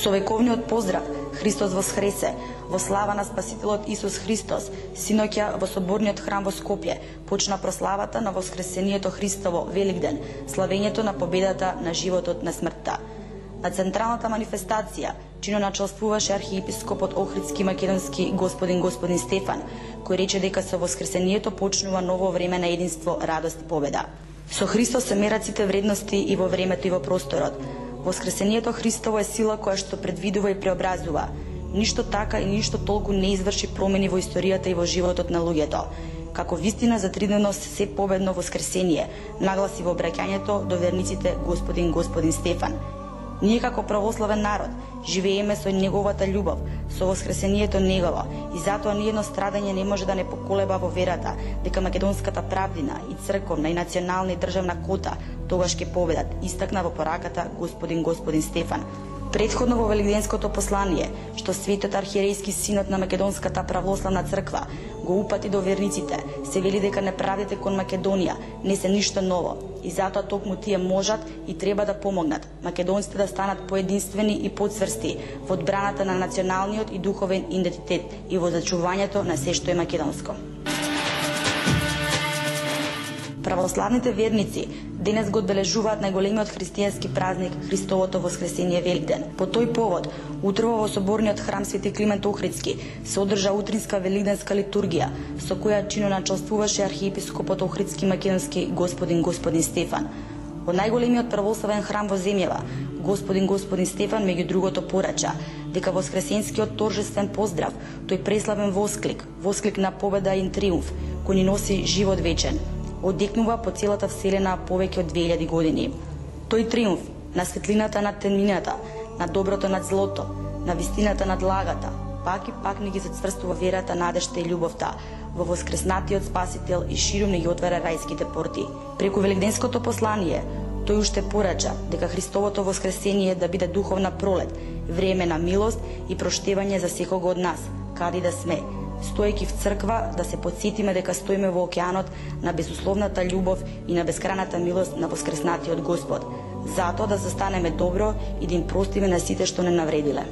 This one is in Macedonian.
Со вековниот поздрав Христос воскресе, во слава на Спасителот Исус Христос, синоќа во соборниот храм во Скопје почна прославата на воскресението Христово Великден, славењето на победата на животот на смртта. На централната манифестација чино начелствуваше архиепископот Охридски македонски господин Стефан, кој рече дека со воскресението почнува ново време на единство, радост и победа. Со Христос се мерат сите вредности и во времето и во просторот. Воскресението Христово е сила која што предвидува и преобразува. Ништо така и ништо толку не изврши промени во историјата и во животот на луѓето. Како вистина за тридневност се победно воскресение, нагласи во обраќањето до верниците господин Стефан. Ние како православен народ живееме со неговата љубов, со воскресението негово и затоа ниедно страдање не може да не поколеба во верата дека македонската правдина и црковна и национална и државна кота тогаш ќе победат, истакна во пораката господин Стефан. Предходно во Великденското послание, што светот архиерейски синот на Македонската православна црква го упати до верниците, се вели дека неправдите кон Македонија не се ништо ново и затоа токму тие можат и треба да помогнат македонците да станат поединствени и подсврсти во одбраната на националниот и духовен идентитет и во зачувањето на се што е македонско. Православните верници денес го одбележуваат најголемиот христијански празник Христовото воскресение Великден. По тој повод, утрово во соборниот храм Свети Климент Охридски се одржа утринска великденска литургија, со која чино начелствуваше архиепископот Охридски македонски господин Стефан. Во најголемиот православен храм во земјава, господин Стефан меѓу другото порача дека воскресенскиот торжествен поздрав, тој преславен восклик на победа и триумф, кој ни носи живот вечен, одекнува по целата вселена повеќе од 2000 години. Тој триумф на светлината над темнината, на доброто над злото, на вистината над лагата, пак и пак ни ги зацврстува верата, надежта и љубовта во воскреснатиот Спасител и ширум ни ги отвара рајските порти. Преку Великденското послание, тој уште порача дека Христовото воскресение да биде духовна пролет, време на милост и проштевање за секого од нас, каде да сме, стоејќи в црква да се потсетиме дека стоиме во океанот на безусловната љубов и на бескрајната милост на воскреснатиот Господ, затоа да застанеме добро и да им простиме на сите што не навредиле.